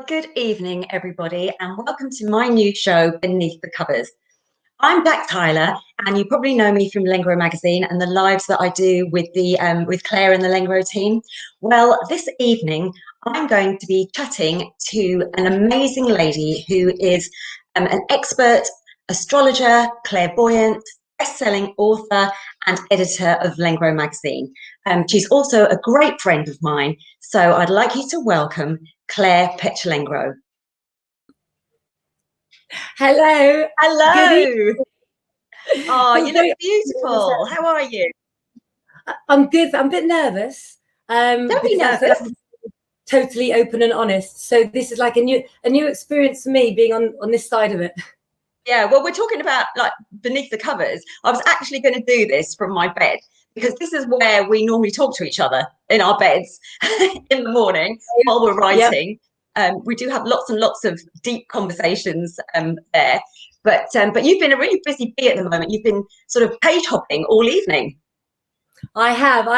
Good evening, everybody, and welcome to my new show, Beneath the Covers. I'm Jac Tyler, and you probably know me from Lengro magazine and the lives that I do with with Claire and the Lengro team. Well, this evening, I'm going to be chatting to an amazing lady who is an expert astrologer, clairvoyant, best-selling author, and editor of Lengro magazine. She's also a great friend of mine, so I'd like you to welcome Claire Petulengro. Hello. Hello. Oh, you look beautiful. How are you? I'm good. I'm a bit nervous. Don't be nervous. I'm totally open and honest. So this is like a new experience for me being on this side of it. Yeah, well, we're talking about like beneath the covers. I was actually going to do this from my bed because this is where we normally talk to each other in our beds in the morning while we're writing. Yep. We do have lots and lots of deep conversations there. But you've been a really busy bee at the moment. You've been sort of page hopping all evening. I have.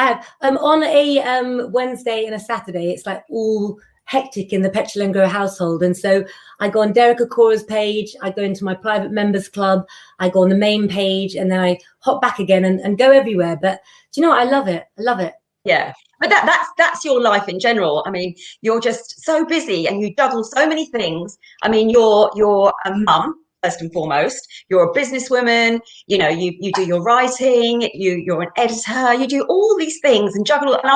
On a Wednesday and a Saturday, it's like all hectic in the Petulengro household. And so I go on Derek Akora's page, I go into my private members club, I go on the main page, and then I hop back again and go everywhere. But do you know what? I love it. I love it. Yeah. But that's your life in general. I mean, you're just so busy and you juggle so many things. I mean, you're a mum, first and foremost. You're a businesswoman, you know, you do your writing, you're an editor, you do all these things and juggle. And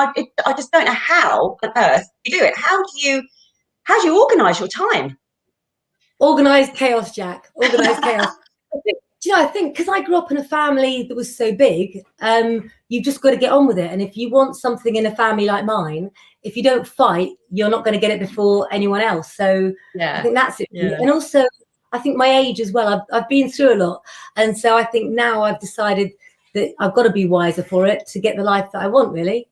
I just don't know how on earth you do it. How do you organize your time? Organized chaos, Jac. Organized chaos. I think because I grew up in a family that was so big, you've just got to get on with it. And if you want something in a family like mine, if you don't fight, you're not going to get it before anyone else. So yeah. I think that's it. Yeah. And also, I think my age as well, I've been through a lot. And so I think now I've decided that I've got to be wiser for it to get the life that I want, really.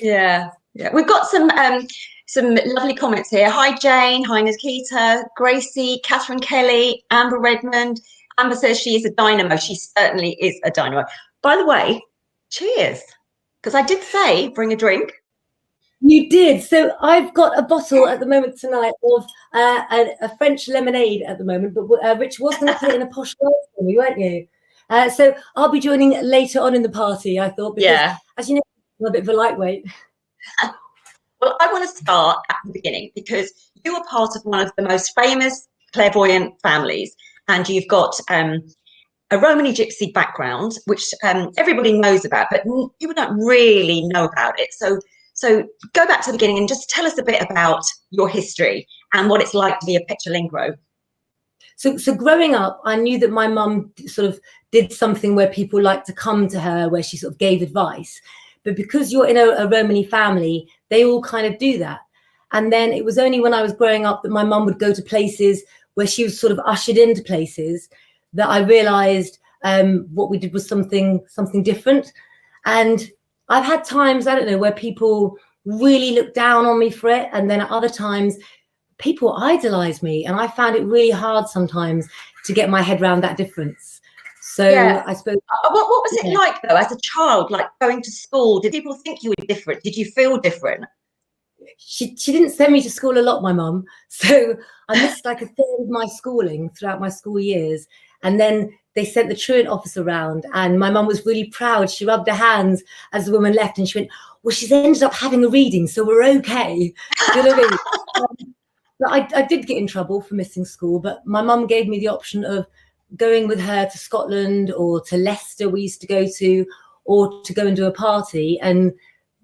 Yeah. Yeah. We've got some lovely comments here. Hi, Jane. Hi, Nikita, Gracie, Catherine Kelly, Amber Redmond. Amber says she is a dynamo. She certainly is a dynamo. By the way, cheers. Because I did say bring a drink. You did. So I've got a bottle at the moment tonight of a French lemonade at the moment, but Rich was going to put it in a posh glass for me, weren't you? So I'll be joining later on in the party, I thought, because as you know, I'm a bit of a lightweight. Well, I want to start at the beginning because you are part of one of the most famous clairvoyant families. And you've got a Romany Gypsy background, which everybody knows about, but people don't really know about it. So go back to the beginning and just tell us a bit about your history and what it's like to be a Petulengro. So growing up, I knew that my mum sort of did something where people liked to come to her, where she sort of gave advice. But because you're in a Romany family, they all kind of do that. And then it was only when I was growing up that my mum would go to places where she was sort of ushered into places that I realized what we did was something different. And I've had times, I don't know, where people really look down on me for it. And then at other times, people idolize me. And I found it really hard sometimes to get my head around that difference. So yeah. I suppose. What was it like, though, as a child, like going to school? Did people think you were different? Did you feel different? She didn't send me to school a lot, my mum. So I missed like a third of my schooling throughout my school years. And then they sent the truant officer around and my mum was really proud. She rubbed her hands as the woman left and she went, well, she's ended up having a reading, so we're okay. Do you know what I mean? I did get in trouble for missing school, but my mum gave me the option of going with her to Scotland or to Leicester we used to go to, or to go and do a party. And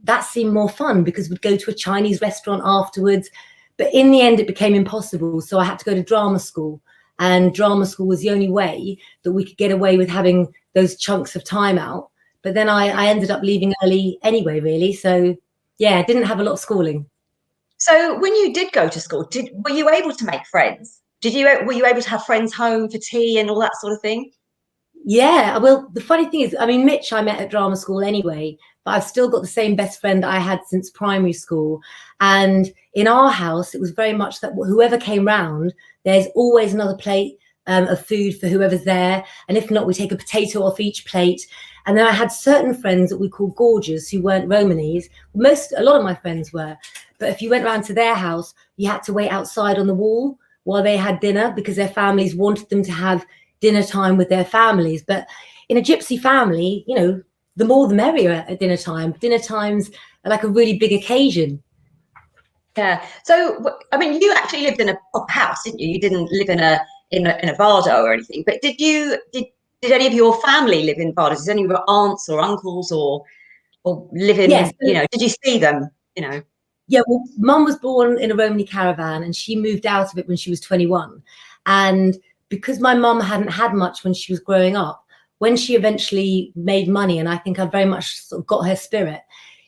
that seemed more fun because we'd go to a Chinese restaurant afterwards. But in the end, it became impossible. So I had to go to drama school. And drama school was the only way that we could get away with having those chunks of time out. But then I ended up leaving early anyway, really. So, yeah, I didn't have a lot of schooling. So when you did go to school, were you able to make friends? Were you able to have friends home for tea and all that sort of thing? Yeah, well, the funny thing is, I mean, Mitch I met at drama school anyway, but I've still got the same best friend that I had since primary school. And in our house, it was very much that whoever came round, there's always another plate of food for whoever's there. And if not, we take a potato off each plate. And then I had certain friends that we called gorgeous who weren't Romanese. A lot of my friends were. But if you went round to their house, you had to wait outside on the wall while they had dinner, because their families wanted them to have dinner time with their families. But in a gypsy family, you know, the more the merrier at dinner time. Dinner times are like a really big occasion. Yeah. So, I mean, you actually lived in a proper house, didn't you? You didn't live in a bardo or anything. But did any of your family live in bardos? Did any of your aunts or uncles or live in? Yes. You know, did you see them? You know. Yeah. Well, Mum was born in a Romany caravan, and she moved out of it when she was 21. And because my mum hadn't had much when she was growing up, when she eventually made money, and I think I very much sort of got her spirit,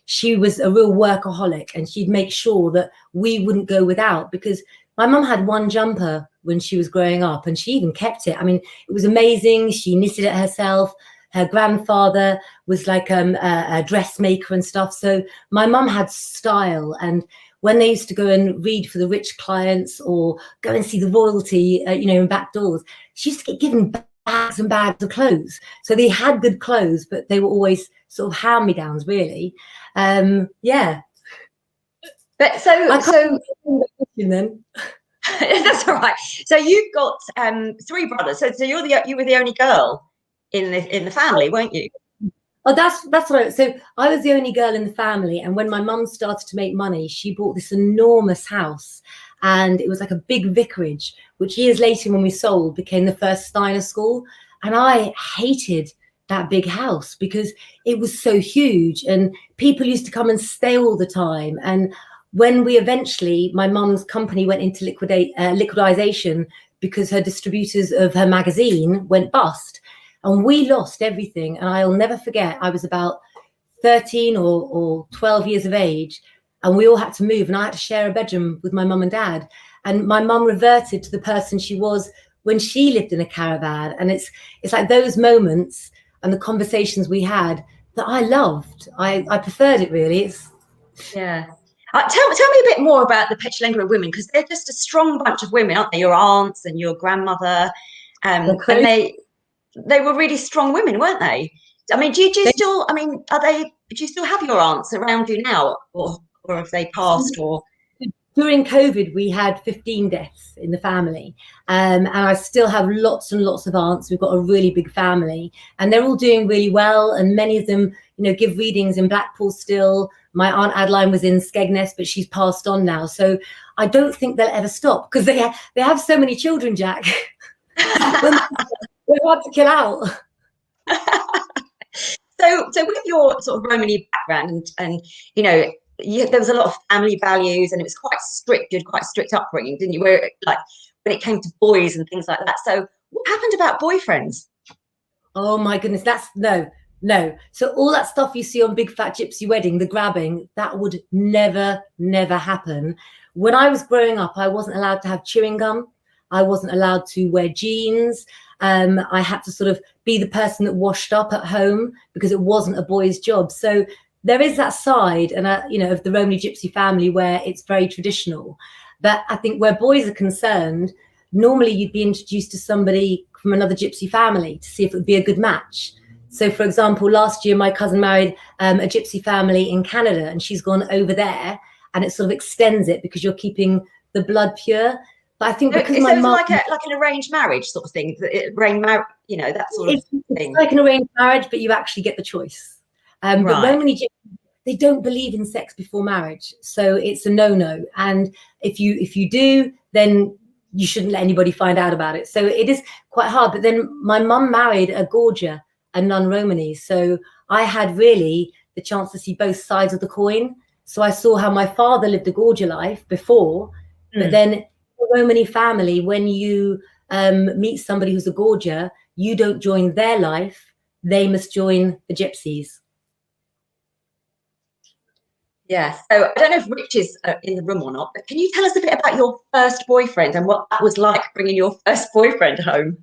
she was a real workaholic, and she'd make sure that we wouldn't go without, because my mum had one jumper when she was growing up, and she even kept it. I mean, it was amazing. She knitted it herself. Her grandfather was like a dressmaker and stuff. So my mum had style. And when they used to go and read for the rich clients or go and see the royalty, you know, in back doors, she used to get given bags and bags of clothes. So they had good clothes, but they were always sort of hand-me-downs, really. Yeah. But so then. That's all right. So you've got three brothers. So you were the only girl in the family, weren't you? Oh, that's right. So I was the only girl in the family, and when my mum started to make money, she bought this enormous house, and it was like a big vicarage, which years later, when we sold, became the first Steiner school. And I hated that big house because it was so huge, and people used to come and stay all the time. And when we eventually, my mum's company went into liquidation because her distributors of her magazine went bust. And we lost everything. And I'll never forget, I was about 13 or 12 years of age, and we all had to move, and I had to share a bedroom with my mum and dad. And my mum reverted to the person she was when she lived in a caravan. And it's like those moments and the conversations we had that I loved. I preferred it, really. Yeah. Tell me a bit more about the Petulengro women, because they're just a strong bunch of women, aren't they? Your aunts and your grandmother, and they were really strong women, weren't they? I mean, do you still? I mean, do you still have your aunts around you now, or have they passed? Or during COVID, we had 15 deaths in the family, and I still have lots and lots of aunts. We've got a really big family, and they're all doing really well. And many of them, you know, give readings in Blackpool still. My aunt Adeline was in Skegness, but she's passed on now. So I don't think they'll ever stop, because they have so many children, Jack. We're hard to kill out. So with your sort of Romany background, and you know, there was a lot of family values, and it was quite strict. You had quite strict upbringing, didn't you? Where like when it came to boys and things like that. So what happened about boyfriends? Oh my goodness, that's no. So all that stuff you see on Big Fat Gypsy Wedding, the grabbing, that would never happen. When I was growing up, I wasn't allowed to have chewing gum. I wasn't allowed to wear jeans. I had to sort of be the person that washed up at home, because it wasn't a boy's job. So there is that side, and you know, of the Romany Gypsy family where it's very traditional. But I think where boys are concerned, normally you'd be introduced to somebody from another Gypsy family to see if it would be a good match. So, for example, last year my cousin married a Gypsy family in Canada, and she's gone over there, and it sort of extends it because you're keeping the blood pure. But I think because my mum, like an arranged marriage sort of thing, you know, that sort of thing. It's like an arranged marriage, but you actually get the choice. But Romany Gypsy, they don't believe in sex before marriage, so it's a no-no. And if you do, then you shouldn't let anybody find out about it. So it is quite hard. But then my mum married a Gorgia, a non-Romany, so I had really the chance to see both sides of the coin. So I saw how my father lived a Gorgia life before, but then the Romany family, when you meet somebody who's a Gorgia, you don't join their life, they must join the Gypsies. Yeah, so I don't know if Rich is in the room or not, but can you tell us a bit about your first boyfriend and what that was like, bringing your first boyfriend home?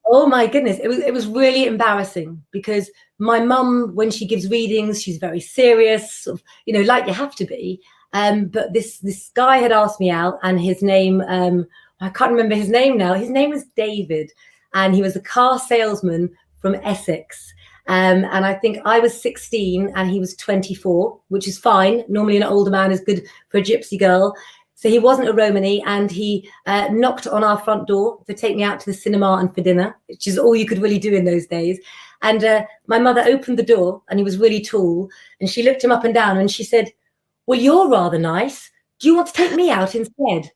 Oh my goodness, it was really embarrassing, because my mum, when she gives readings, she's very serious, sort of, you know, like you have to be. But this guy had asked me out, and his name, I can't remember his name now. His name was David, and he was a car salesman from Essex. And I think I was 16 and he was 24, which is fine. Normally an older man is good for a gypsy girl. So he wasn't a Romany, and he knocked on our front door to take me out to the cinema and for dinner, which is all you could really do in those days. And my mother opened the door, and he was really tall, and she looked him up and down and she said, "Well, you're rather nice. Do you want to take me out instead?"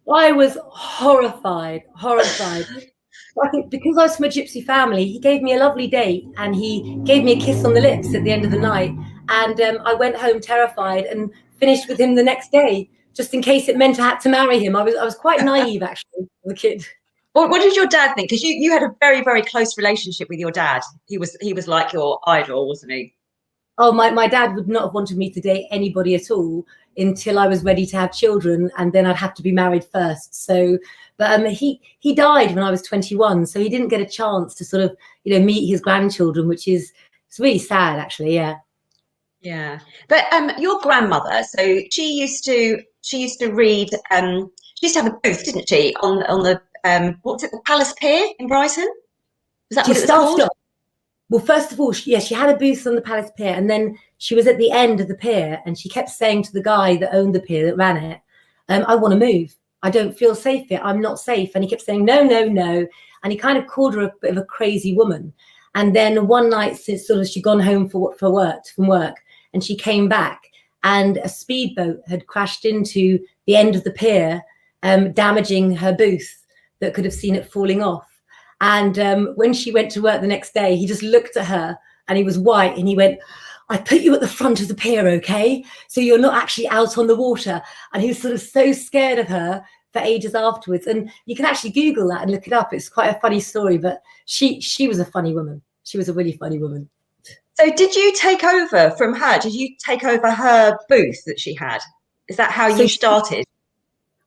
I was horrified. I think because I was from a gypsy family, he gave me a lovely date, and he gave me a kiss on the lips at the end of the night. And I went home terrified and finished with him the next day, just in case it meant I had to marry him. I was quite naive, actually, as a kid. What did your dad think? Because you had a very, very close relationship with your dad. He was like your idol, wasn't he? Oh, my dad would not have wanted me to date anybody at all until I was ready to have children, and then I'd have to be married first. So, but he died when I was 21, so he didn't get a chance to sort of meet his grandchildren, which is it's really sad, actually. Yeah. Yeah, but your grandmother, so she used to read. She used to have a booth, didn't she, on the what's it, the Palace Pier in Brighton? Was that what it was called? Well, first of all, she had a booth on the Palace Pier, and then she was at the end of the pier, and she kept saying to the guy that owned the pier, that ran it, "I want to move. I don't feel safe here. I'm not safe." And he kept saying, "No, no, no." And he kind of called her a bit of a crazy woman. And then one night, since sort of she'd gone home from work, and she came back, and a speedboat had crashed into the end of the pier, damaging her booth that could have seen it falling off. And when she went to work the next day, he just looked at her, and he was white, and he went, "I put you at the front of the pier, okay? So you're not actually out on the water." And he was sort of so scared of her for ages afterwards. And you can actually Google that and look it up. It's quite a funny story, but she was a funny woman. She was a really funny woman. So did you take over from her? Did you take over her booth that she had? Is that how you started?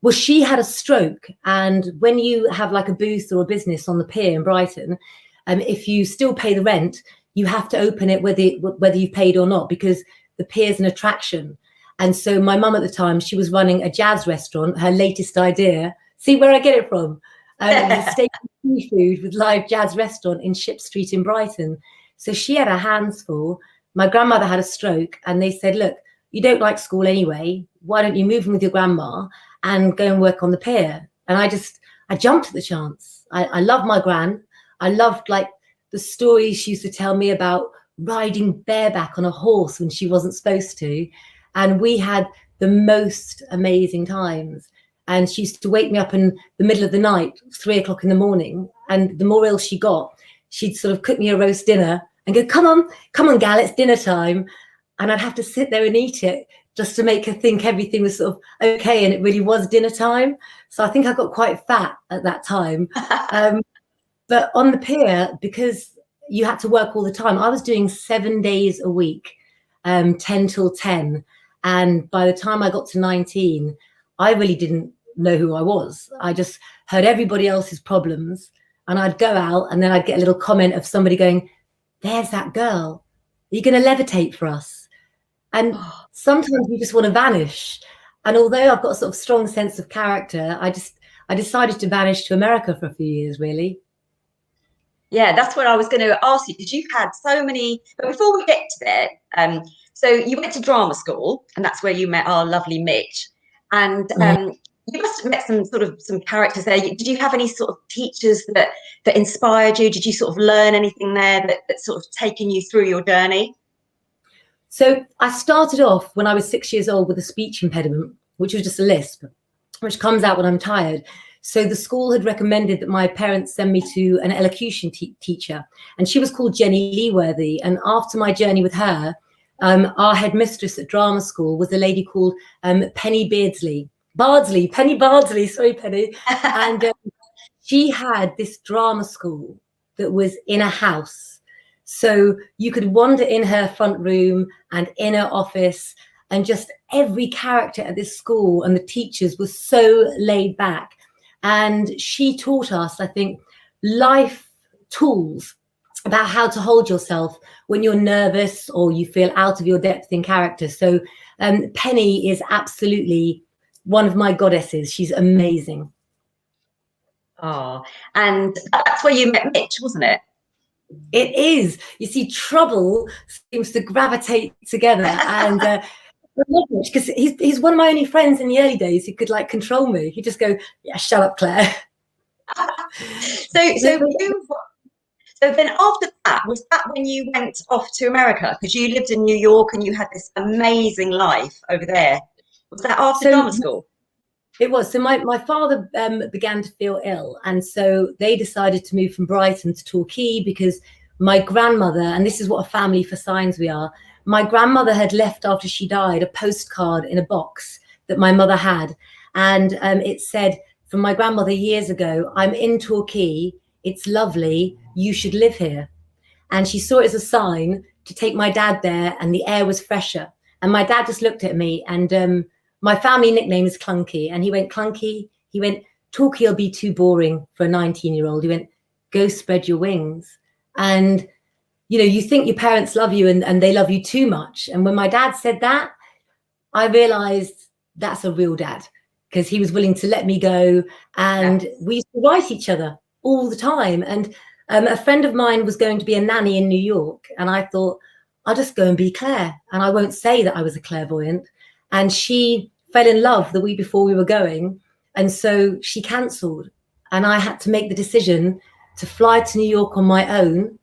Well, she had a stroke, and when you have like a booth or a business on the pier in Brighton, if you still pay the rent, you have to open it whether you've paid or not, because the pier's an attraction. And so my mum at the time, she was running a jazz restaurant, her latest idea. See where I get it from? A steak and seafood with live jazz restaurant in Ship Street in Brighton. So she had her hands full. My grandmother had a stroke, and they said, "Look, you don't like school anyway. Why don't you move in with your grandma and go and work on the pier?" And I jumped at the chance. I love my gran. I loved like the stories she used to tell me about riding bareback on a horse when she wasn't supposed to. And we had the most amazing times. And she used to wake me up in the middle of the night, 3 o'clock in the morning. And the more ill she got, she'd sort of cook me a roast dinner and go, come on, gal, it's dinner time." And I'd have to sit there and eat it just to make her think everything was sort of okay. And it really was dinner time. So I think I got quite fat at that time. But on the pier, because you had to work all the time, I was doing 7 days a week, 10 till 10. And by the time I got to 19, I really didn't know who I was. I just heard everybody else's problems, and I'd go out, and then I'd get a little comment of somebody going, "There's that girl. Are you going to levitate for us?" And sometimes you just want to vanish. And although I've got a sort of strong sense of character, I decided to vanish to America for a few years, really. Yeah, that's what I was going to ask you, because you've had so many. But before we get to there, so you went to drama school, and that's where you met our lovely Mitch. And you must have met some characters there. Did you have any sort of teachers that inspired you? Did you sort of learn anything there that sort of taken you through your journey? So I started off when I was 6 years old with a speech impediment, which was just a lisp, which comes out when I'm tired. So the school had recommended that my parents send me to an elocution teacher, and she was called Jenny Leeworthy. And after my journey with her, our headmistress at drama school was a lady called Penny Bardsley. Sorry, Penny. And she had this drama school that was in a house. So you could wander in her front room and in her office, and just every character at this school and the teachers were so laid back. And she taught us, I think, life tools about how to hold yourself when you're nervous or you feel out of your depth in character. So Penny is absolutely one of my goddesses. She's amazing. Oh, and that's where you met Mitch, wasn't it? It is. You see, trouble seems to gravitate together, and because he's one of my only friends in the early days who could like control me. He'd just go, "Yeah, shut up, Claire." So then after that, was that when you went off to America? Because you lived in New York and you had this amazing life over there. Was that after drama school? It was. So my father began to feel ill, and so they decided to move from Brighton to Torquay because my grandmother, and this is what a family for signs we are, my grandmother had left after she died a postcard in a box that my mother had, and it said, from my grandmother years ago, "I'm in Torquay. It's lovely. You should live here." And she saw it as a sign to take my dad there, and the air was fresher. And my dad just looked at me, and my family nickname is Clunky. And he went, "Clunky," he went, "Torquay will be too boring for a 19-year-old. He went, "Go spread your wings." And, you know, you think your parents love you and they love you too much. And when my dad said that, I realized that's a real dad, because he was willing to let me go. And we used to write each other all the time. And a friend of mine was going to be a nanny in New York. And I thought, I'll just go and be Claire. And I won't say that I was a clairvoyant. And she fell in love the week before we were going. And so she cancelled. And I had to make the decision to fly to New York on my own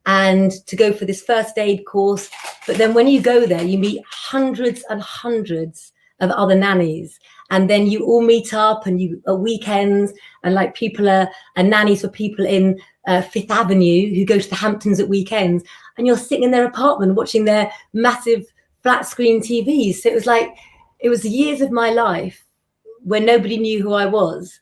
and to go for this first aid course. But then when you go there, you meet hundreds and hundreds of other nannies. And then you all meet up and you at weekends, and like people are nannies for people in Fifth Avenue who go to the Hamptons at weekends, and you're sitting in their apartment watching their massive flat screen TVs. So it was years of my life where nobody knew who I was.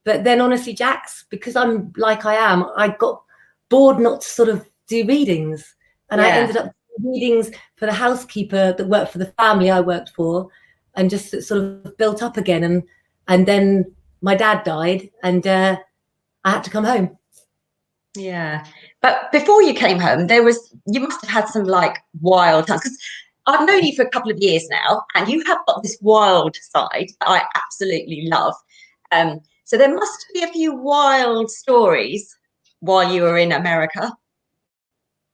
But then honestly, Jax, because I'm like I am, I got bored not to sort of do readings. And I ended up doing readings for the housekeeper that worked for the family I worked for, and just sort of built up again. And then my dad died, and I had to come home. Yeah. But before you came home, you must have had some like wild times, because I've known you for a couple of years now, and you have got this wild side that I absolutely love. So there must be a few wild stories while you were in America.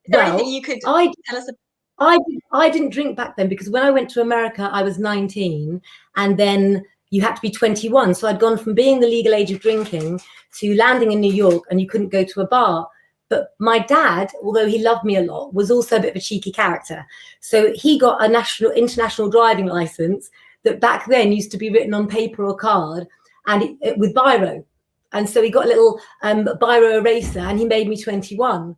Is there anything you could tell us about? I didn't drink back then, because when I went to America, I was 19, and then you had to be 21. So I'd gone from being the legal age of drinking to landing in New York, and you couldn't go to a bar. But my dad, although he loved me a lot, was also a bit of a cheeky character. So he got a international driving license that back then used to be written on paper or card, and with biro. And so he got a little biro eraser, and he made me 21.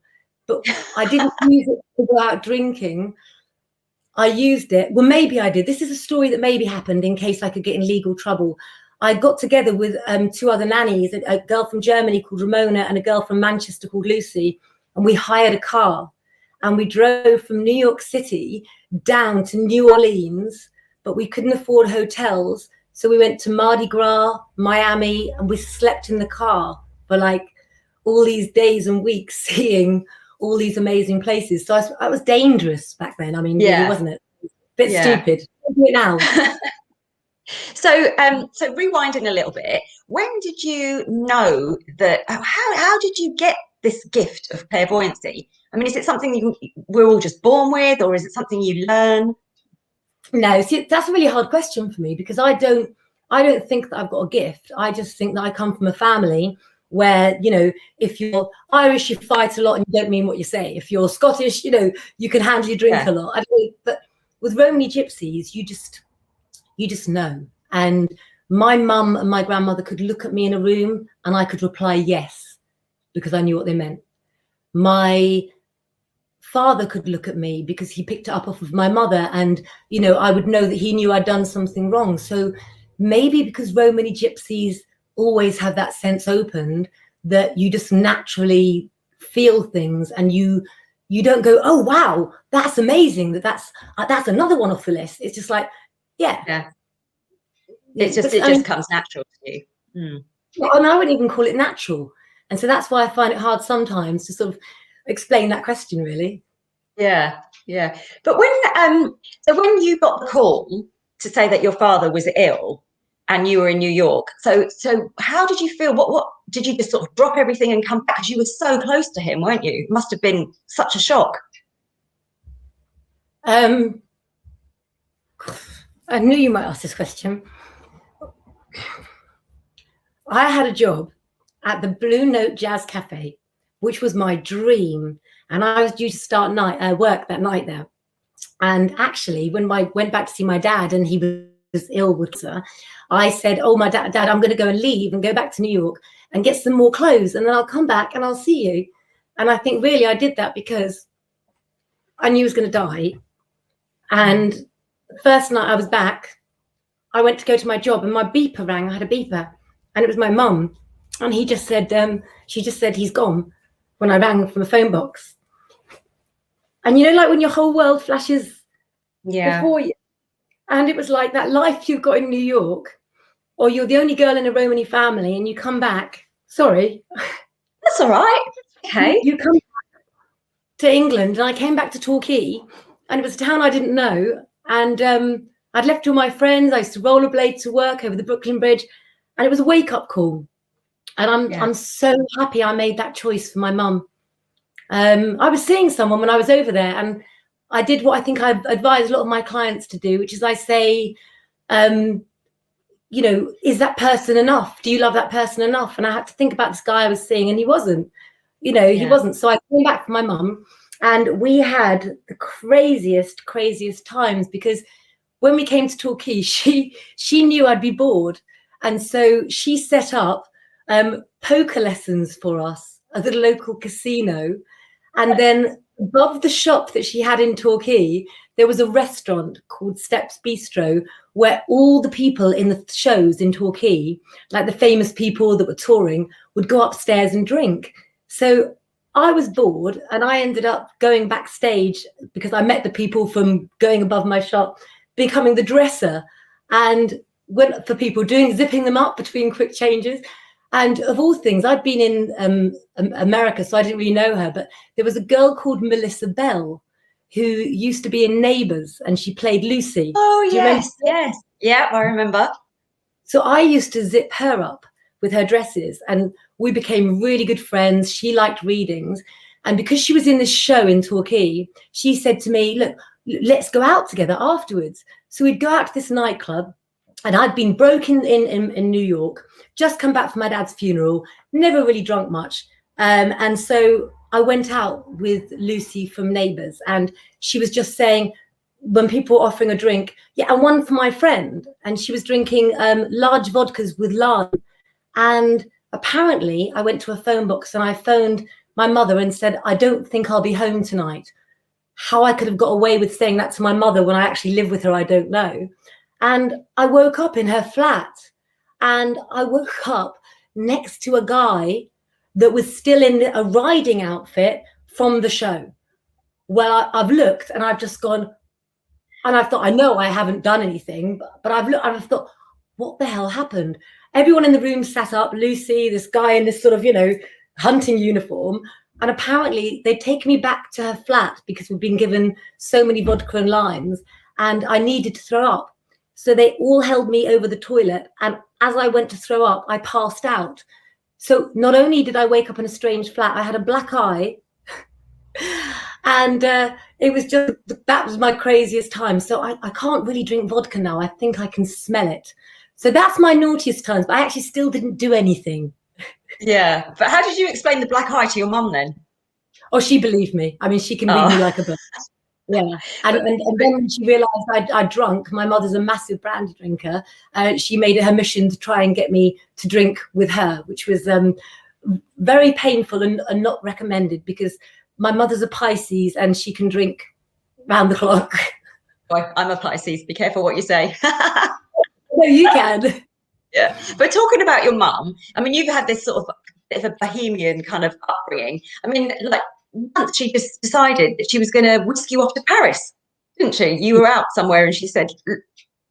But I didn't use it to go out drinking. I used it. Well, maybe I did. This is a story that maybe happened in case I could get in legal trouble. I got together with two other nannies, a girl from Germany called Ramona and a girl from Manchester called Lucy. And we hired a car, and we drove from New York City down to New Orleans, but we couldn't afford hotels. So we went to Mardi Gras, Miami, and we slept in the car for like all these days and weeks, seeing all these amazing places. So I was dangerous back then. I mean, really, wasn't it? A bit stupid. I'll do it now. So rewinding a little bit, when did you know that? How did you get this gift of clairvoyancy? I mean, is it something we're all just born with, or is it something you learn? No, see, that's a really hard question for me, because I don't think that I've got a gift. I just think that I come from a family where, you know, if you're Irish, you fight a lot and you don't mean what you say. If you're Scottish, you know, you can handle your drink a lot. But with Romany gypsies, you just know. And my mum and my grandmother could look at me in a room and I could reply yes, because I knew what they meant. My father could look at me because he picked it up off of my mother, and, you know, I would know that he knew I'd done something wrong. So maybe because Romany gypsies always have that sense opened, that you just naturally feel things, and you don't go, oh wow, that's amazing, that's another one off the list. It's just like, yeah. It just comes natural to you. And I wouldn't even call it natural. And so that's why I find it hard sometimes to sort of explain that question, really. Yeah. But when you got the call to say that your father was ill and you were in New York, so how did you feel? What did you just sort of drop everything and come back? Because you were so close to him, weren't you? It must have been such a shock. I knew you might ask this question. I had a job at the Blue Note Jazz Cafe, which was my dream. And I was due to start work that night there. And actually, when I went back to see my dad and he was ill with her, I said, oh, my dad, I'm going to go and leave and go back to New York and get some more clothes. And then I'll come back and I'll see you. And I think really I did that because I knew he was going to die. And the first night I was back, I went to go to my job and my beeper rang. I had a beeper and it was my mum. And he just said, she just said he's gone when I rang from a phone box. And you know, like when your whole world flashes before you. And it was like that life you've got in New York, or you're the only girl in a Romany family and you come back. Sorry. That's all right. Okay. You come back to England, and I came back to Torquay, and it was a town I didn't know. And I'd left all my friends. I used to rollerblade to work over the Brooklyn Bridge, and it was a wake-up call. And I'm so happy I made that choice for my mum. I was seeing someone when I was over there, and I did what I think I advise a lot of my clients to do, which is I say, you know, is that person enough? Do you love that person enough? And I had to think about this guy I was seeing, and he wasn't, you know, he wasn't. So I came back for my mum, and we had the craziest times, because when we came to Torquay, she knew I'd be bored. And so she set up poker lessons for us at the local casino. And then above the shop that she had in Torquay, there was a restaurant called Steps Bistro, where all the people in the shows in Torquay, like the famous people that were touring, would go upstairs and drink. So I was bored, and I ended up going backstage because I met the people from going above my shop, becoming the dresser, and went for people zipping them up between quick changes. And of all things, I'd been in America, so I didn't really know her, but there was a girl called Melissa Bell who used to be in Neighbours, and she played Lucy. Oh, yes. Yeah, I remember. So I used to zip her up with her dresses, and we became really good friends. She liked readings. And because she was in this show in Torquay, she said to me, look, let's go out together afterwards. So we'd go out to this nightclub, and I'd been broken in New York, just come back from my dad's funeral, never really drunk much. And so I went out with Lucy from Neighbours, and she was just saying, when people were offering a drink, yeah, and one for my friend, and she was drinking large vodkas with lime. And apparently I went to a phone box and I phoned my mother and said, I don't think I'll be home tonight. How I could have got away with saying that to my mother when I actually live with her, I don't know. And I woke up in her flat, and I woke up next to a guy that was still in a riding outfit from the show. Well, I've looked and I've just gone, and I thought, I know I haven't done anything, but I've looked and I've thought, what the hell happened? Everyone in the room sat up, Lucy, this guy in this sort of, you know, hunting uniform. And apparently they'd taken me back to her flat because we'd been given so many vodka and limes, and I needed to throw up. So they all held me over the toilet. And as I went to throw up, I passed out. So not only did I wake up in a strange flat, I had a black eye. And it was just, that was my craziest time. So I can't really drink vodka now. I think I can smell it. So that's my naughtiest times, but I actually still didn't do anything. Yeah. But how did you explain the black eye to your mum then? Oh, she believed me. I mean, she can read me like a book. Yeah. And then when she realised I'd drunk, my mother's a massive brandy drinker. She made it her mission to try and get me to drink with her, which was very painful and not recommended, because my mother's a Pisces and she can drink round the clock. Boy, I'm a Pisces. Be careful what you say. No, you can. Yeah. But talking about your mum, I mean, you've had this sort of bit of a bohemian kind of upbringing. I mean, like, once she just decided that she was going to whisk you off to Paris, didn't she? You were out somewhere and she said,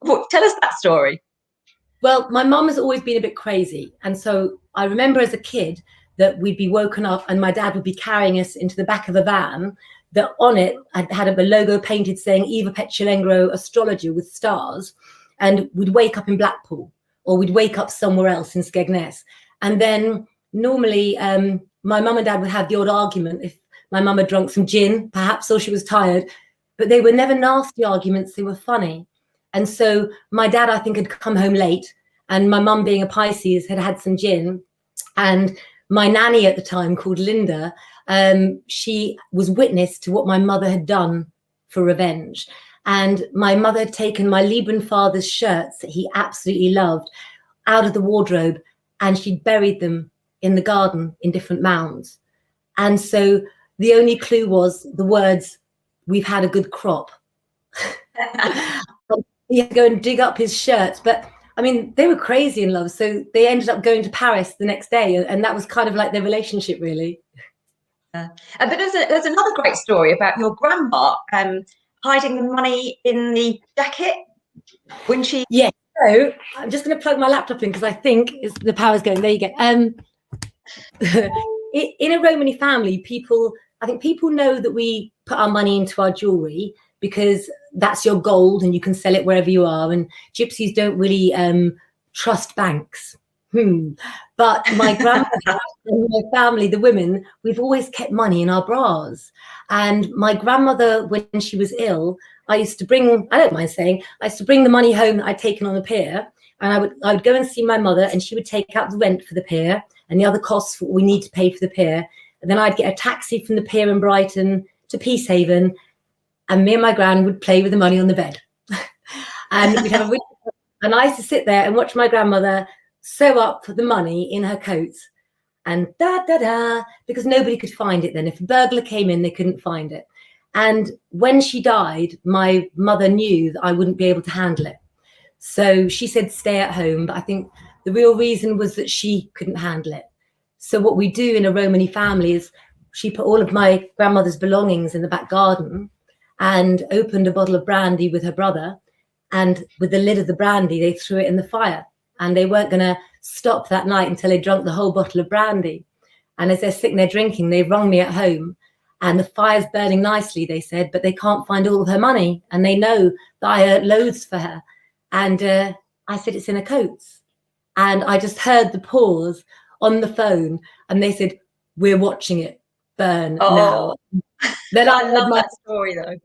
tell us that story. Well, my mum has always been a bit crazy. And so I remember as a kid that we'd be woken up and my dad would be carrying us into the back of a van that on it had a logo painted saying Eva Petulengro astrologer with stars. And we'd wake up in Blackpool, or we'd wake up somewhere else in Skegness. And then normally my mum and dad would have the odd argument if my mum had drunk some gin, perhaps, or she was tired. But they were never nasty arguments. They were funny. And so my dad, I think, had come home late, and my mum, being a Pisces, had had some gin. And my nanny at the time, called Linda, she was witness to what my mother had done for revenge. And my mother had taken my Libran father's shirts that he absolutely loved out of the wardrobe, and she'd buried them in the garden in different mounds. And so the only clue was the words, "We've had a good crop." He had to go and dig up his shirts. But I mean, they were crazy in love. So they ended up going to Paris the next day. And that was kind of like their relationship, really. But there's another great story about your grandma hiding the money in the jacket when she... Yeah. So I'm just going to plug my laptop in because I think the power's going. There you go. In a Romany family, I think people know that we put our money into our jewelry because that's your gold and you can sell it wherever you are. And gypsies don't really trust banks. But my grandmother and my family, the women, we've always kept money in our bras. And my grandmother, when she was ill, I used to bring, I don't mind saying, I used to bring the money home that I'd taken on the pier. And I would go and see my mother, and she would take out the rent for the pier and the other costs we need to pay for the pier. And then I'd get a taxi from the pier in Brighton to Peacehaven, and me and my gran would play with the money on the bed. And we'd have and I used to sit there and watch my grandmother sew up the money in her coat, and because nobody could find it then. If a burglar came in, they couldn't find it. And when she died, my mother knew that I wouldn't be able to handle it. So she said, stay at home. But I think the real reason was that she couldn't handle it. So what we do in a Romany family is she put all of my grandmother's belongings in the back garden and opened a bottle of brandy with her brother. And with the lid of the brandy, they threw it in the fire. And they weren't going to stop that night until they drunk the whole bottle of brandy. And as they're sitting there drinking, they rung me at home. And the fire's burning nicely, they said, but they can't find all of her money. And they know that I earned loads for her. And I said, it's in her coats. And I just heard the pause on the phone. And they said, we're watching it burn now. Then I love that story, though.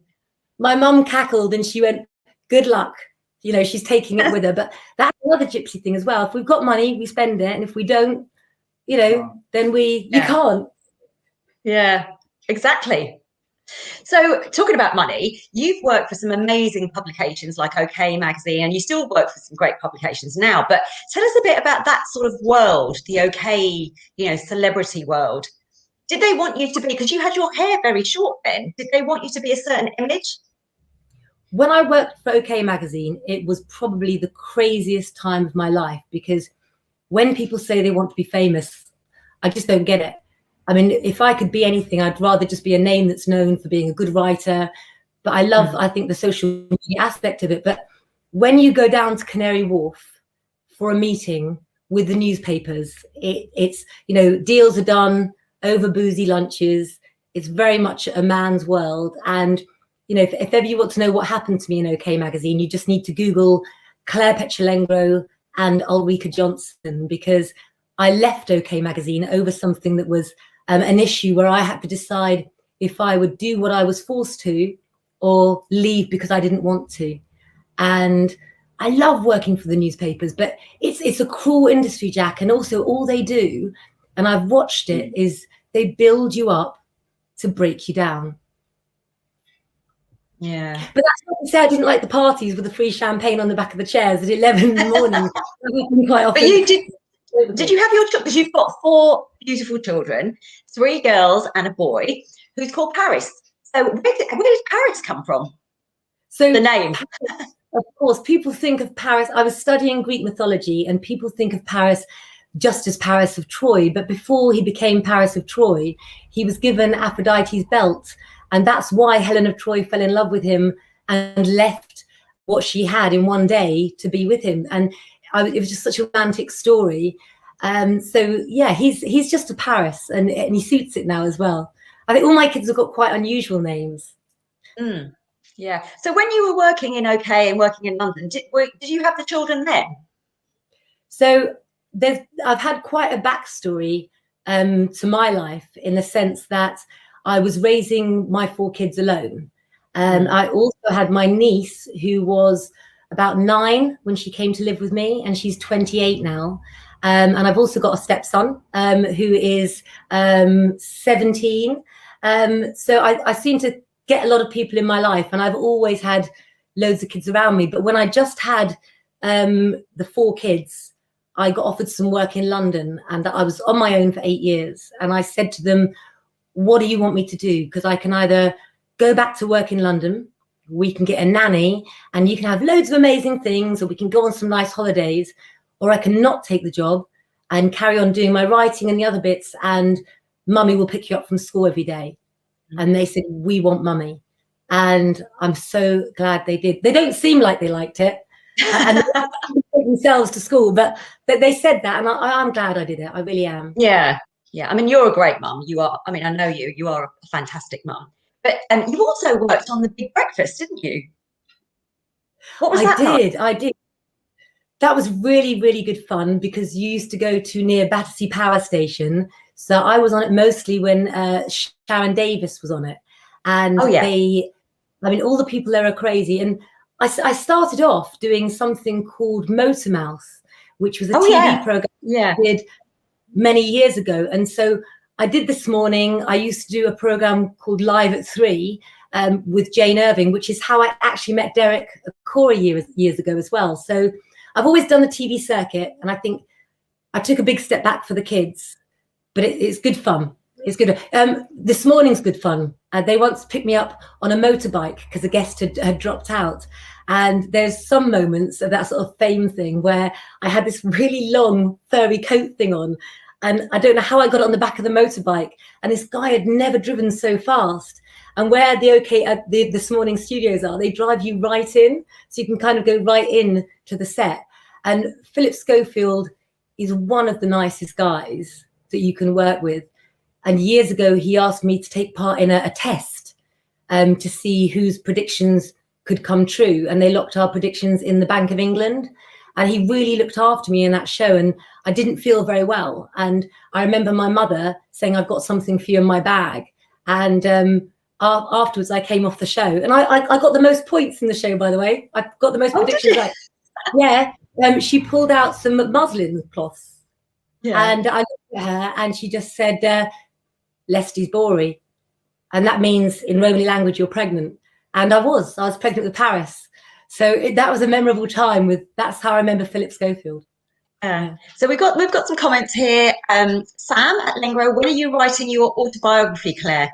My mum cackled and she went, good luck. You know, she's taking it with her. But that's another gypsy thing as well. If we've got money, we spend it. And if we don't, you know, then you can't. Yeah, exactly. So talking about money, you've worked for some amazing publications like OK magazine, and you still work for some great publications now. But tell us a bit about that sort of world, the OK, celebrity world. Did they want you to be, because you had your hair very short then, did they want you to be a certain image? When I worked for OK magazine, it was probably the craziest time of my life, because when people say they want to be famous, I just don't get it. I mean, if I could be anything, I'd rather just be a name that's known for being a good writer. But I love, I think, the social media aspect of it. But when you go down to Canary Wharf for a meeting with the newspapers, it's, deals are done over boozy lunches. It's very much a man's world. And, if ever you want to know what happened to me in OK magazine, you just need to Google Claire Petulengro and Ulrika Johnson, because I left OK magazine over something that was an issue where I had to decide if I would do what I was forced to or leave because I didn't want to. And I love working for the newspapers, but it's a cruel industry, Jack. And also all they do, and I've watched it, is they build you up to break you down. Yeah. But that's not to say I didn't like the parties with the free champagne on the back of the chairs at 11 in the morning. Quite often. But you did you have your children? Because you've got 4 beautiful children, 3 girls and a boy, who's called Paris. So where did Paris come from? So the name. Of course, people think of Paris. I was studying Greek mythology, and people think of Paris just as Paris of Troy. But before he became Paris of Troy, he was given Aphrodite's belt. And that's why Helen of Troy fell in love with him and left what she had in one day to be with him. And it was just such a romantic story. So yeah, he's just a Paris, and he suits it now as well. I think all my kids have got quite unusual names. Yeah. So when you were working in OK and working in London, did you have the children then? So I've had quite a backstory to my life, in the sense that I was raising my 4 kids alone. I also had my niece, who was about 9 when she came to live with me, and she's 28 now. And I've also got a stepson who is 17. So I seem to get a lot of people in my life, and I've always had loads of kids around me. But when I just had the 4 kids, I got offered some work in London, and I was on my own for 8 years. And I said to them, what do you want me to do? Because I can either go back to work in London, we can get a nanny and you can have loads of amazing things, or we can go on some nice holidays, or I can not take the job and carry on doing my writing and the other bits, and mummy will pick you up from school every day. And they said, we want mummy. And I'm so glad they did. They don't seem like they liked it. And they take themselves to school, but they said that, and I'm glad I did it. I really am. Yeah. I mean, you're a great mum. You are. I mean, I know you. You are a fantastic mum. But you also worked on The Big Breakfast, didn't you? What was that like? I did. That was really, really good fun, because you used to go to near Battersea Power Station. So I was on it mostly when Sharon Davis was on it. And I mean, all the people there are crazy. And I started off doing something called Motormouth, which was a TV program I did many years ago. And so I did This Morning. I used to do a program called Live at 3 with Jane Irving, which is how I actually met Derek Corey years ago as well. So I've always done the TV circuit, and I think I took a big step back for the kids, but it's good fun. It's good. This Morning's good fun. They once picked me up on a motorbike because a guest had dropped out. And there's some moments of that sort of fame thing where I had this really long furry coat thing on, and I don't know how I got on the back of the motorbike. And this guy had never driven so fast. And where the This Morning studios are, they drive you right in, so you can kind of go right in to the set. And Philip Schofield is one of the nicest guys that you can work with. And years ago, he asked me to take part in a test to see whose predictions could come true. And they locked our predictions in the Bank of England. And he really looked after me in that show. And I didn't feel very well. And I remember my mother saying, I've got something for you in my bag. And afterwards, I came off the show. And I got the most points in the show, by the way. I got the most predictions right. Yeah. She pulled out some muslin cloths. Yeah. And I looked at her and she just said, Lesty's Bory. And that means in Romany language, you're pregnant. And I was pregnant with Paris. So that was a memorable time. That's how I remember Philip Schofield. So we've got some comments here. Sam at Lengro, when are you writing your autobiography, Claire?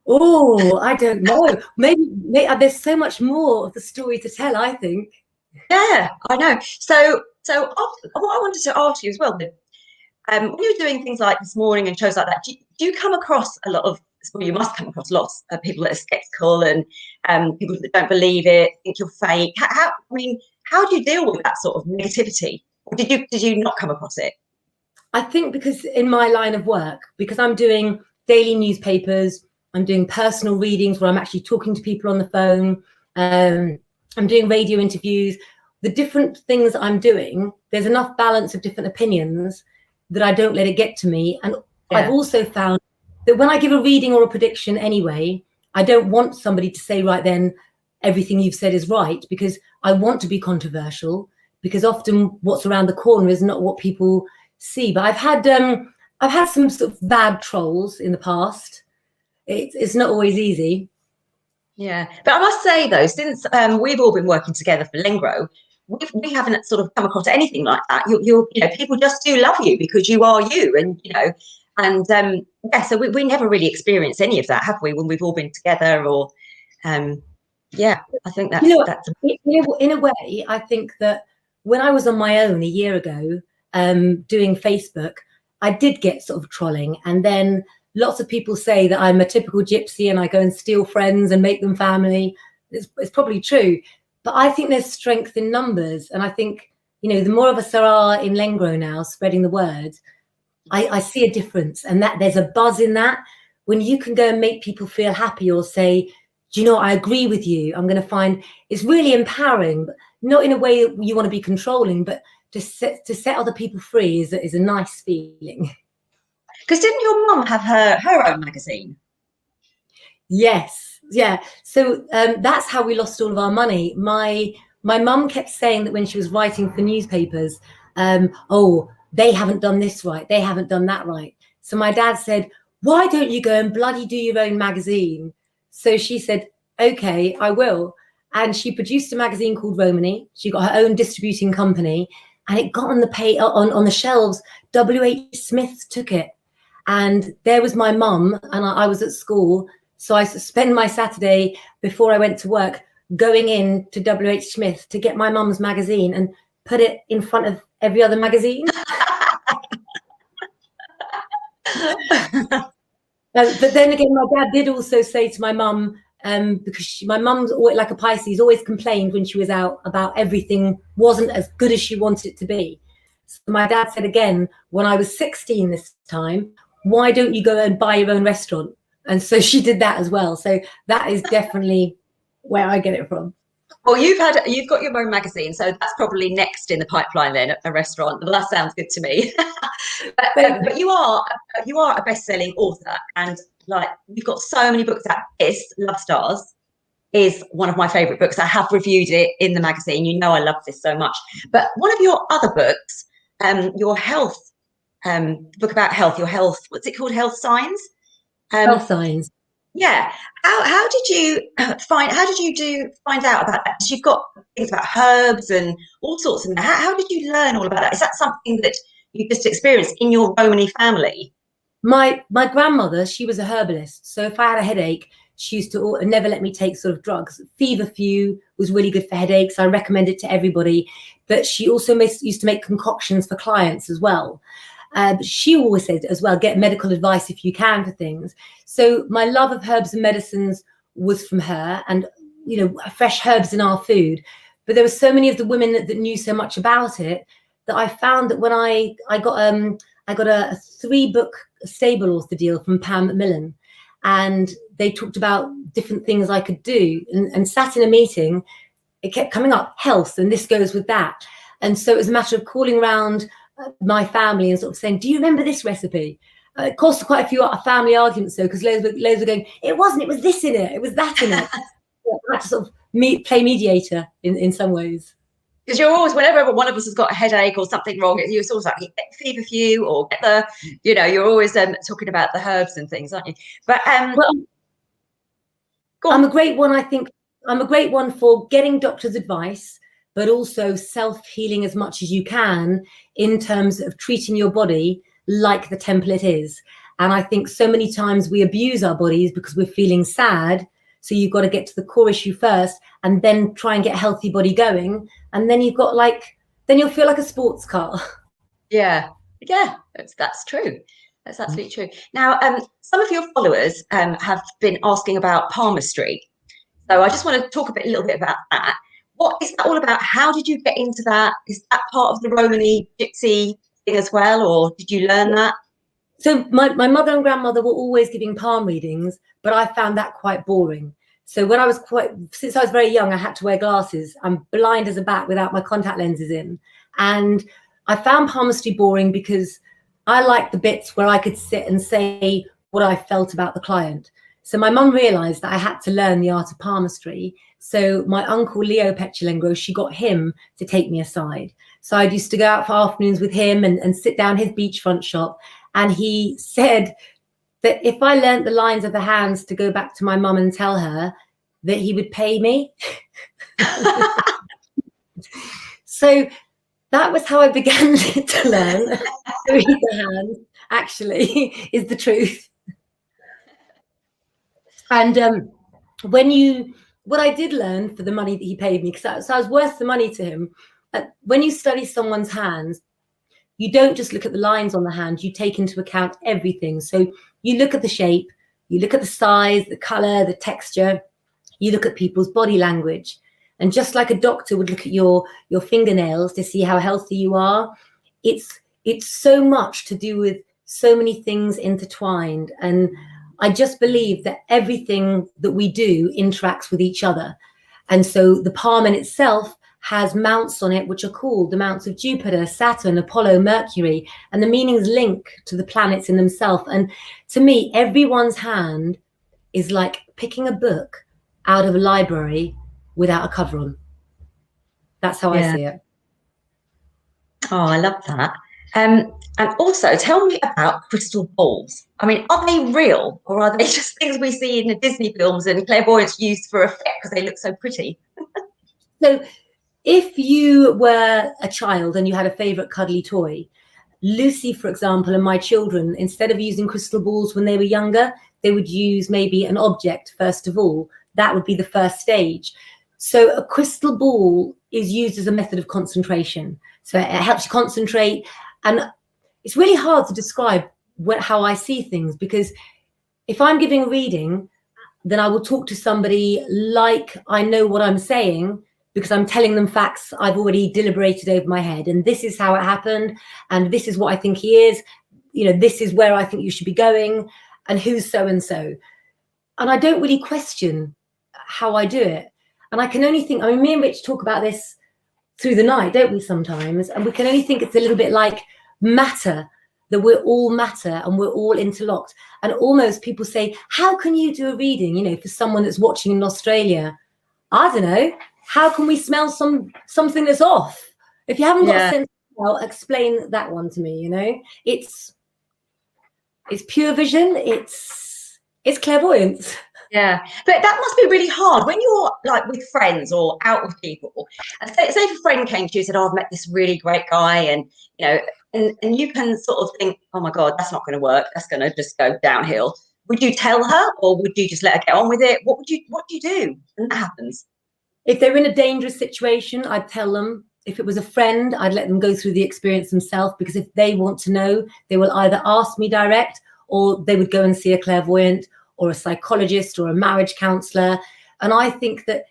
Oh, I don't know. Maybe there's so much more of the story to tell, I think. Yeah, I know. So what I wanted to ask you as well, when you're doing things like This Morning and shows like that, do you come across a lot of, well, you must come across lots of people that are skeptical and people that don't believe it, think you're fake. How do you deal with that sort of negativity? Or did you not come across it? I think because in my line of work, because I'm doing daily newspapers, I'm doing personal readings where I'm actually talking to people on the phone, I'm doing radio interviews, the different things I'm doing, there's enough balance of different opinions that I don't let it get to me. And I've also found that when I give a reading or a prediction anyway, I don't want somebody to say right then, everything you've said is right, because I want to be controversial, because often what's around the corner is not what people see. But I've had some sort of bad trolls in the past. It's not always easy. Yeah, but I must say though, since we've all been working together for Lengro, we haven't sort of come across anything like that. You know, people just do love you because you are you, and so we never really experienced any of that, have we? When we've all been together, or I think that's in a way. I think that when I was on my own a year ago, doing Facebook, I did get sort of trolling, and then lots of people say that I'm a typical gypsy and I go and steal friends and make them family. It's probably true. But I think there's strength in numbers. And I think, the more of us there are in Lengro now spreading the word, I see a difference. And that there's a buzz in that. When you can go and make people feel happy or say, do you know what, I agree with you. I'm going to find it's really empowering, but not in a way that you want to be controlling, but to set other people free is a nice feeling. Because didn't your mum have her own magazine? Yes, yeah. So that's how we lost all of our money. My mum kept saying that when she was writing for newspapers, oh, they haven't done this right, they haven't done that right. So my dad said, why don't you go and bloody do your own magazine? So she said, okay, I will. And she produced a magazine called Romany. She got her own distributing company, and it got on the shelves. W.H. Smith took it, and there was my mum, and I was at school. So I spent my Saturday before I went to work going in to W.H. Smith to get my mum's magazine and put it in front of every other magazine. But then again, my dad did also say to my mum, because my mum's always, like a Pisces, always complained when she was out about everything wasn't as good as she wanted it to be. So my dad said again, when I was 16 this time, why don't you go and buy your own restaurant? And so she did that as well. So that is definitely where I get it from. Well, you've got your own magazine, so that's probably next in the pipeline then, a restaurant. Well, that sounds good to me. but you are a best-selling author, and like you've got so many books out. This Love Stars is one of my favorite books. I have reviewed it in the magazine. You know I love this so much. But one of your other books, your health book about health, your health, what's it called? Health Signs. Health Signs. Yeah. How did you find out about that? You've got things about herbs and all sorts of that. How did you learn all about that? Is that something that you just experienced in your Romany family? My grandmother, she was a herbalist. So if I had a headache, she used to never let me take sort of drugs. Feverfew was really good for headaches. I recommend it to everybody. But she also used to make concoctions for clients as well. She always said as well, get medical advice if you can for things. So my love of herbs and medicines was from her, and fresh herbs in our food. But there were so many of the women that knew so much about it that I found that when I got a 3-book stable author deal from Pam Macmillan, and they talked about different things I could do, and sat in a meeting, it kept coming up, health, and this goes with that. And so it was a matter of calling around my family and sort of saying, do you remember this recipe? It caused quite a few family arguments though, because loads were going, it wasn't, it was this in it, it was that in it. I had to sort of play mediator in some ways. Because you're always, whenever one of us has got a headache or something wrong, you're always like, get Feverfew or get the, you're always talking about the herbs and things, aren't you? But well, I'm a great one, I think. I'm a great one for getting doctor's advice, but also self-healing as much as you can in terms of treating your body like the temple it is. And I think so many times we abuse our bodies because we're feeling sad. So you've got to get to the core issue first and then try and get a healthy body going. And then you've got then you'll feel like a sports car. Yeah, that's true. That's absolutely true. Now, some of your followers have been asking about palmistry. So I just want to talk a little bit about that. What is that all about? How did you get into that? Is that part of the Romany gypsy thing as well, or did you learn that? So my mother and grandmother were always giving palm readings, but I found that quite boring. So since I was very young, I had to wear glasses. I'm blind as a bat without my contact lenses in. And I found palmistry boring because I liked the bits where I could sit and say what I felt about the client. So my mum realised that I had to learn the art of palmistry. So my uncle, Leo Petulengro, she got him to take me aside. So I used to go out for afternoons with him and sit down his beachfront shop. And he said that if I learnt the lines of the hands to go back to my mum and tell her, that he would pay me. So that was how I began to learn to read the hands, actually, is the truth. And what I did learn for the money that he paid me, because I was worth the money to him, when you study someone's hands, you don't just look at the lines on the hand, you take into account everything. So you look at the shape, you look at the size, the color, the texture, you look at people's body language. And just like a doctor would look at your fingernails to see how healthy you are, it's so much to do with so many things intertwined. And I just believe that everything that we do interacts with each other. And so the palm in itself has mounts on it, which are called the mounts of Jupiter, Saturn, Apollo, Mercury, and the meanings link to the planets in themselves. And to me, everyone's hand is like picking a book out of a library without a cover on. That's how I see it. Oh, I love that. And also, tell me about crystal balls. I mean, are they real, or are they just things we see in the Disney films and clairvoyants used for effect because they look so pretty? So if you were a child and you had a favorite cuddly toy, Lucy, for example, and my children, instead of using crystal balls when they were younger, they would use maybe an object first of all. That would be the first stage. So a crystal ball is used as a method of concentration. So it helps you concentrate. And it's really hard to describe how I see things, because if I'm giving a reading, then I will talk to somebody like I know what I'm saying, because I'm telling them facts I've already deliberated over my head. And this is how it happened. And this is what I think he is. You know, this is where I think you should be going. And who's so-and-so. And I don't really question how I do it. And I can only think, I mean, me and Rich talk about this through the night, don't we, sometimes? And we can only think it's a little bit like matter, that we're all matter and we're all interlocked. And almost people say, how can you do a reading, you know, for someone that's watching in Australia? I don't know. How can we smell something that's off? If you haven't got a sense of smell, explain that one to me, you know? It's pure vision. It's clairvoyance. Yeah, but that must be really hard when you're like with friends or out with people. And say if a friend came to you and said, "Oh, I've met this really great guy," and you know, and you can sort of think, "Oh my God, that's not going to work. That's going to just go downhill." Would you tell her, or would you just let her get on with it? What do you do when that happens? If they're in a dangerous situation, I'd tell them. If it was a friend, I'd let them go through the experience themselves, because if they want to know, they will either ask me direct, or they would go and see a clairvoyant or a psychologist or a marriage counselor. And I think that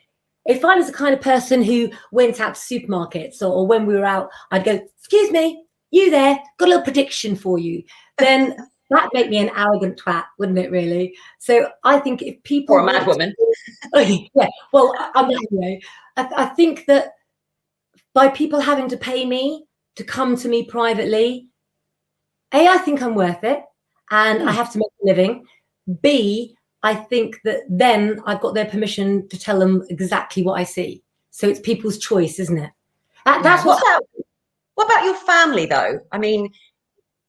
if I was the kind of person who went out to supermarkets, or when we were out, I'd go, "Excuse me, you there, got a little prediction for you," then that'd make me an arrogant twat, wouldn't it, really? So I think if people... Or a mad woman. Yeah, well, anyway, I think that by people having to pay me to come to me privately, A, I think I'm worth it, and I have to make a living. B, I think that then I've got their permission to tell them exactly what I see. So it's people's choice, isn't it? That's what about your family, though? I mean,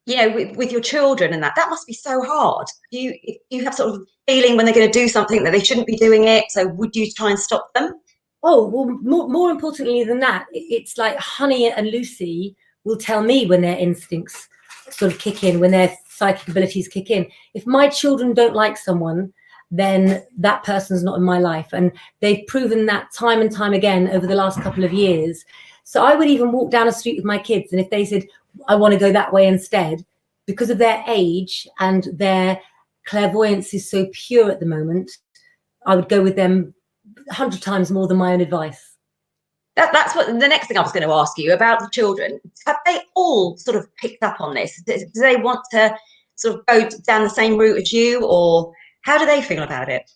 you know, with your children and that must be so hard. You have sort of feeling when they're going to do something that they shouldn't be doing it. So would you try and stop them? Oh, well, more importantly than that, it's like Honey and Lucy will tell me when their instincts sort of kick in, when their psychic abilities kick in. If my children don't like someone, then that person's not in my life. And they've proven that time and time again over the last couple of years. So I would even walk down a street with my kids, and if they said, "I want to go that way instead," because of their age and their clairvoyance is so pure at the moment, I would go with them 100 times more than my own advice. That's what the next thing I was going to ask you about the children. Have they all sort of picked up on this? Do they want to sort of go down the same route as you, or how do they feel about it?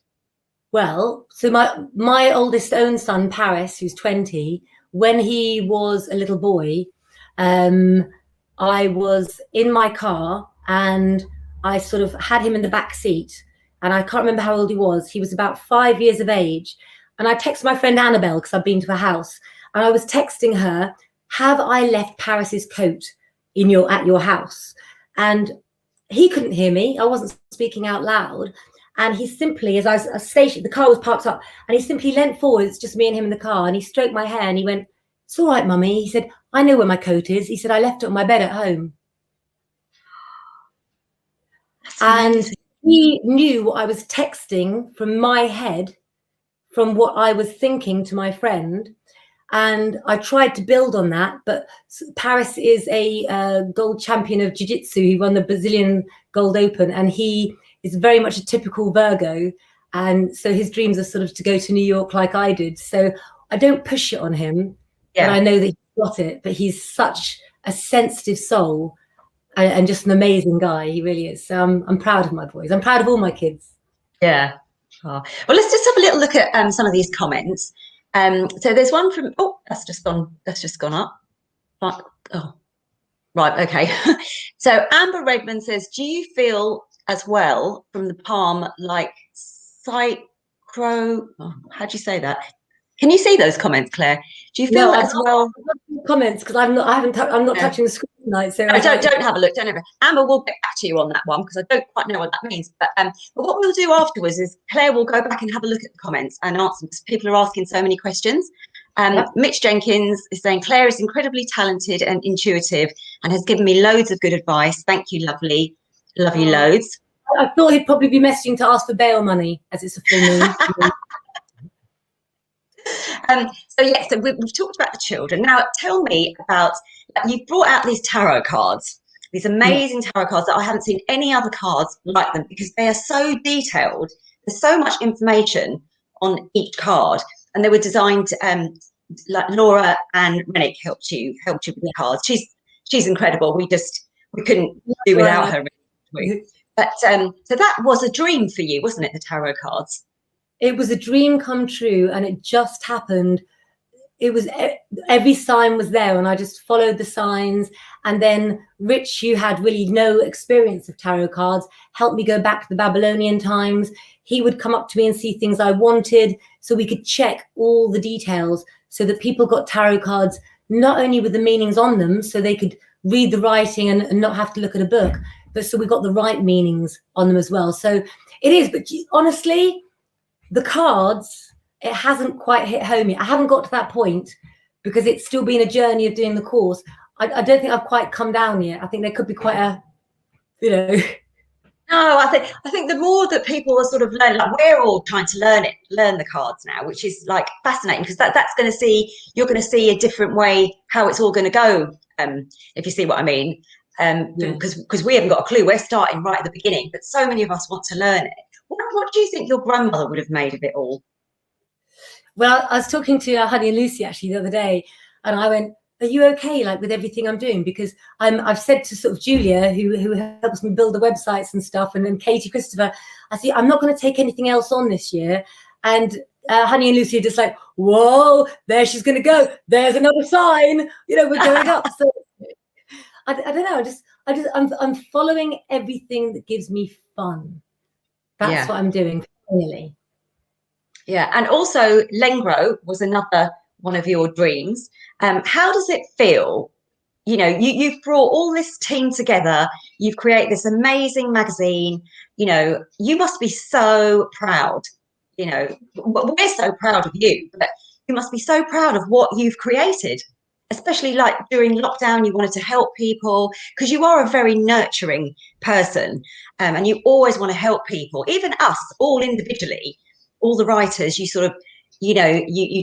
Well, so my oldest own son, Paris, who's 20, when he was a little boy, I was in my car and I sort of had him in the back seat, and I can't remember how old he was. He was about 5 years of age. And I texted my friend Annabelle, because I've been to her house, and I was texting her, "Have I left Paris's coat at your house?" And he couldn't hear me. I wasn't speaking out loud. And he simply, as I was stationed, the car was parked up, and he simply leant forward. It's just me and him in the car. And he stroked my hair and he went, "It's all right, Mummy." He said, "I know where my coat is." He said, "I left it on my bed at home." And he knew what I was texting from my head, from what I was thinking to my friend. And I tried to build on that, but Paris is a gold champion of jiu-jitsu. He won the Brazilian Gold Open, and he is very much a typical Virgo. And so his dreams are sort of to go to New York like I did. So I don't push it on him, but I know that he's got it. But he's such a sensitive soul and just an amazing guy. He really is. So I'm proud of my boys. I'm proud of all my kids. Yeah. Oh. Well, let's just have a little look at some of these comments. So there's one from, oh, that's just gone up. Oh, right, okay. So Amber Redmond says, do you feel as well from the palm like psychro? Oh, how do you say that? Can you see those comments, Claire? Do you feel as well? Comments because I'm not touching the screen tonight. So no, don't have a look. Don't ever. Amber will get back to you on that one because I don't quite know what that means. But what we'll do afterwards is Claire will go back and have a look at the comments and answer because people are asking so many questions. Yep. Mitch Jenkins is saying Claire is incredibly talented and intuitive and has given me loads of good advice. Thank you, lovely. Love you loads. I thought he'd probably be messaging to ask for bail money as it's a full moon. So we've talked about the children. Now tell me about, you brought out these tarot cards, these amazing tarot cards that I haven't seen any other cards like them because they are so detailed. There's so much information on each card, and they were designed like Laura and Rennick helped you with the cards. She's incredible. We couldn't do without her. But so that was a dream for you, wasn't it? The tarot cards. It was a dream come true, and it just happened. It was every sign was there, and I just followed the signs. And then Rich, who had really no experience of tarot cards, helped me go back to the Babylonian times. He would come up to me and see things I wanted, so we could check all the details, so that people got tarot cards not only with the meanings on them, so they could read the writing and not have to look at a book, but so we got the right meanings on them as well. So it is, but honestly, the cards, it hasn't quite hit home yet. I haven't got to that point because it's still been a journey of doing the course. I don't think I've quite come down yet. I think there could be quite a, No, I think the more that people are sort of learning, like we're all trying to learn the cards now, which is like fascinating because you're going to see a different way how it's all going to go. If you see what I mean, because we haven't got a clue. We're starting right at the beginning, but so many of us want to learn it. What do you think your grandmother would have made of it all? Well, I was talking to Honey and Lucy actually the other day, and I went, "Are you okay, like with everything I'm doing?" Because I've said to sort of Julia, who helps me build the websites and stuff, and then Katie, Christopher, I see I'm not going to take anything else on this year. And Honey and Lucy are just like, "Whoa, there she's going to go. There's another sign. We're going up." So I don't know. I'm following everything that gives me fun. That's what I'm doing, finally. Yeah, and also Lengro was another one of your dreams. How does it feel? You've brought all this team together. You've created this amazing magazine. You must be so proud. We're so proud of you, but you must be so proud of what you've created. Especially like during lockdown, you wanted to help people because you are a very nurturing person, and you always want to help people, even us all individually, all the writers. You sort of, you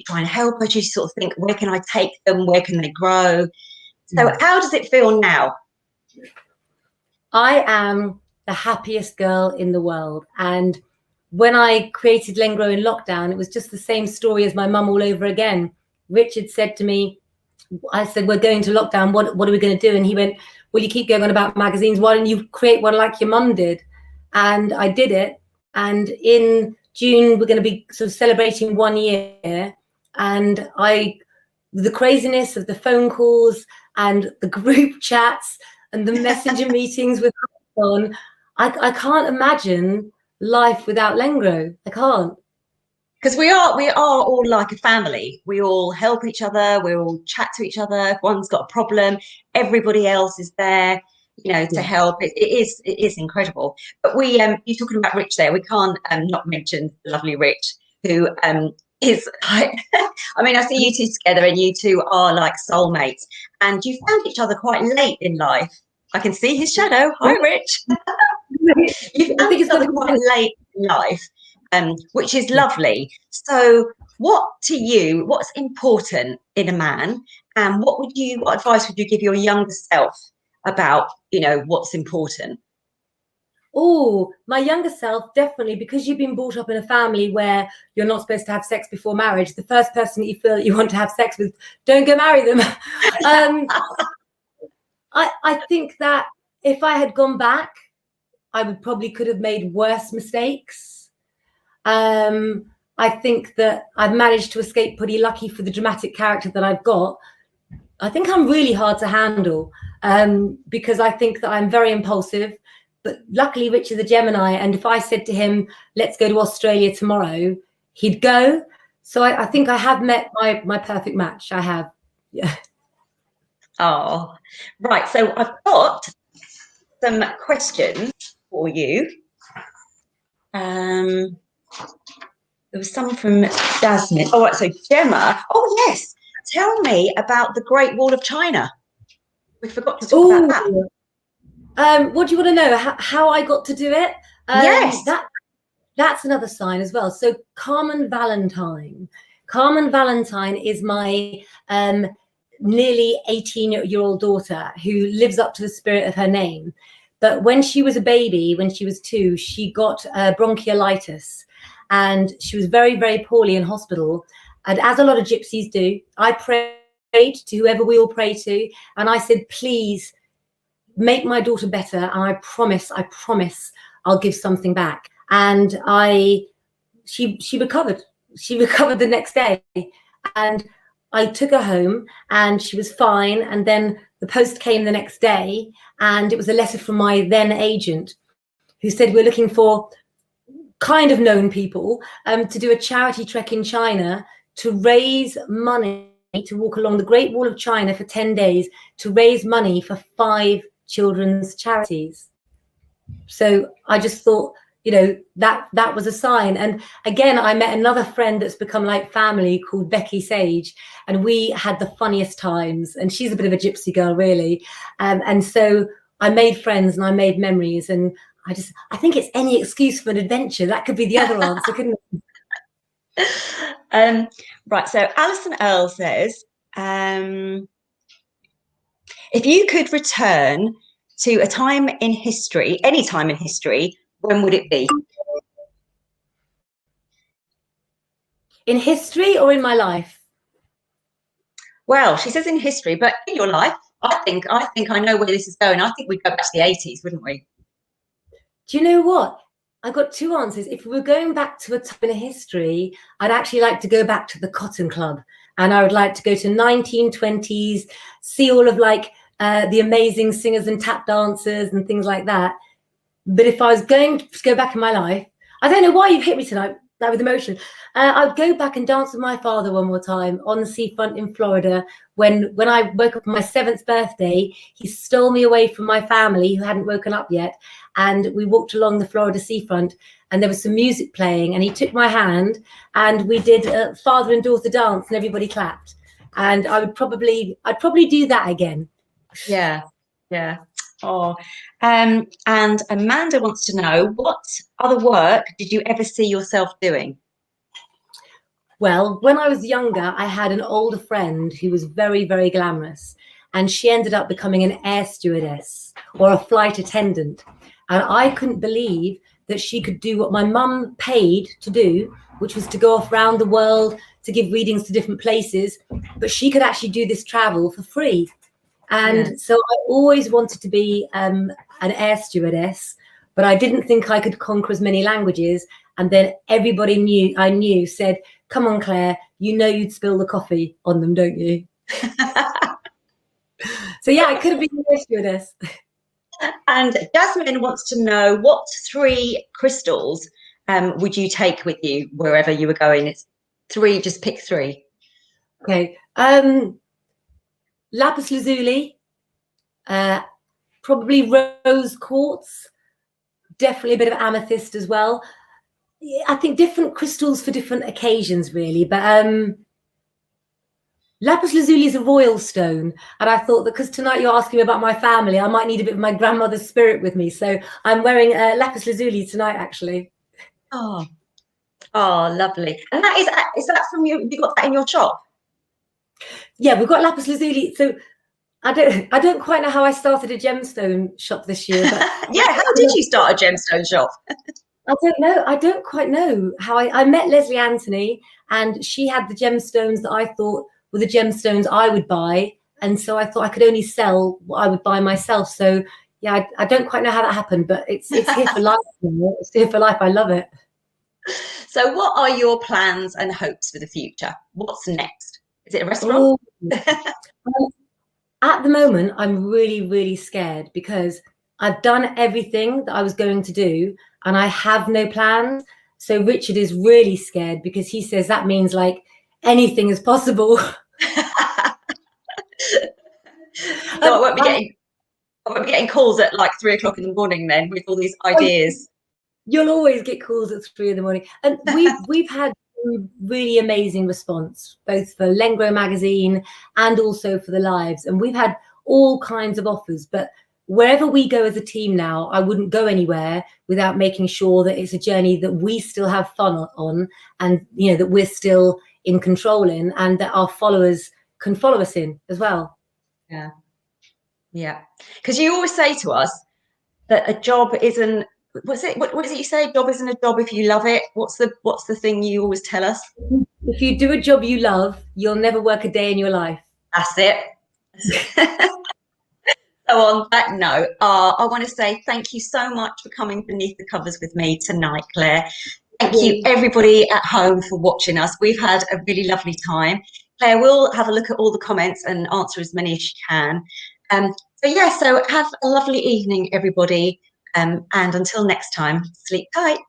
try and help us. You sort of think, where can I take them? Where can they grow? So how does it feel now? I am the happiest girl in the world. And when I created Lengro in lockdown, it was just the same story as my mum all over again. Richard said to me, I said, "We're going to lockdown. What are we going to do?" And he went, "Well, you keep going on about magazines. Why don't you create one like your mum did?" And I did it. And in June, we're going to be sort of celebrating 1 year. And the craziness of the phone calls and the group chats and the messenger meetings with on, I can't imagine life without Lengro. I can't. Because we are all like a family. We all help each other. We all chat to each other. If one's got a problem, everybody else is there, to help. It is incredible. But you're talking about Rich there. We can't not mention the lovely Rich, who is like, I mean, I see you two together, and you two are like soulmates. And you found each other quite late in life. I can see his shadow. Hi, Rich. You found each other quite late in life. Which is lovely. So what's important in a man, and what advice would you give your younger self about, what's important? Oh, my younger self, definitely, because you've been brought up in a family where you're not supposed to have sex before marriage. The first person that you feel that you want to have sex with, don't go marry them. I think that if I had gone back, I could have made worse mistakes. I I think that I've managed to escape pretty lucky for the dramatic character that I've got. I think I'm really hard to handle because I think that I'm very impulsive. But luckily, Rich is a Gemini, and if I said to him, "Let's go to Australia tomorrow," he'd go. So I think I have met my perfect match. I have, yeah. Oh, right. So I've got some questions for you. There was some from Jasmine. Oh, right. So Gemma. Oh, yes. Tell me about the Great Wall of China. We forgot to talk about that. What do you want to know? How I got to do it? Yes. That's another sign as well. So Carmen Valentine. Carmen Valentine is my nearly 18-year-old daughter who lives up to the spirit of her name. But when she was a baby, when she was 2, she got bronchiolitis, and she was very, very poorly in hospital. And as a lot of gypsies do, I prayed to whoever we all pray to, and I said, please make my daughter better, and I promise I'll give something back. And she recovered. She recovered the next day, and I took her home, and she was fine. And then the post came the next day, and it was a letter from my then agent, who said, we're looking for kind of known people to do a charity trek in China to raise money to walk along the Great Wall of China for 10 days to raise money for 5 children's charities. So I just thought, that was a sign. And again, I met another friend that's become like family called Becky Sage, and we had the funniest times. And she's a bit of a gypsy girl, really. And so I made friends and I made memories. And I think it's any excuse for an adventure. That could be the other answer, couldn't it? Right. So Alison Earle says, if you could return to a time in history, any time in history, when would it be? In history or in my life? Well, she says in history, but in your life, I think I know where this is going. I think we'd go back to the 80s, wouldn't we? Do you know what? I've got 2 answers. If we were going back to a time in history, I'd actually like to go back to the Cotton Club, and I would like to go to 1920s, see all of the amazing singers and tap dancers and things like that. But if I was going to go back in my life, I don't know why you've hit me tonight, with emotion. I'd go back and dance with my father one more time on the seafront in Florida. When I woke up on my 7th birthday, he stole me away from my family who hadn't woken up yet. And we walked along the Florida seafront, and there was some music playing, and he took my hand, and we did a father and daughter dance, and everybody clapped. And I'd probably do that again. Yeah. Oh, and Amanda wants to know, what other work did you ever see yourself doing? Well, when I was younger, I had an older friend who was very, very glamorous, and she ended up becoming an air stewardess or a flight attendant. And I couldn't believe that she could do what my mum paid to do, which was to go off around the world to give readings to different places, but she could actually do this travel for free. And so I always wanted to be an air stewardess, but I didn't think I could conquer as many languages. And then everybody I knew said, come on, Claire, you'd spill the coffee on them, don't you? So yeah, I could have been an air stewardess. And Jasmine wants to know, what 3 crystals would you take with you wherever you were going? It's 3, just pick 3. Okay. Lapis lazuli, probably rose quartz, definitely a bit of amethyst as well. I think different crystals for different occasions, really. But lapis lazuli is a royal stone, and I thought that because tonight you're asking me about my family, I might need a bit of my grandmother's spirit with me. So I'm wearing lapis lazuli tonight, actually. Oh, lovely. And is that from you? You got that in your shop? Yeah, we've got lapis lazuli. So I don't quite know how I started a gemstone shop this year. But yeah, how did you start a gemstone shop? I don't know. I don't quite know how I met Leslie Anthony, and she had the gemstones that I thought were the gemstones I would buy. And so I thought I could only sell what I would buy myself. So yeah, I don't quite know how that happened, but it's here for life. It's here for life. I love it. So what are your plans and hopes for the future? What's next? Is it a restaurant? Oh, at the moment, I'm really, really scared because I've done everything that I was going to do and I have no plans. So Richard is really scared because he says that means like anything is possible. So I won't be getting calls at like 3 o'clock in the morning then with all these ideas. You'll always get calls at 3 in the morning. And we've had really amazing response, both for Lengro magazine and also for the lives. And we've had all kinds of offers, but wherever we go as a team now, I wouldn't go anywhere without making sure that it's a journey that we still have fun on, and that we're still in control in, and that our followers can follow us in as well. Yeah, because you always say to us that a job isn't, what is it you say, job isn't a job if you love it? What's the thing you always tell us? If you do a job you love, you'll never work a day in your life. That's it. So on that note, I want to say thank you so much for coming beneath the covers with me tonight, Claire. Thank you everybody at home for watching us. We've had a really lovely time. Claire will have a look at all the comments and answer as many as she can. So have a lovely evening, everybody. And until next time, sleep tight.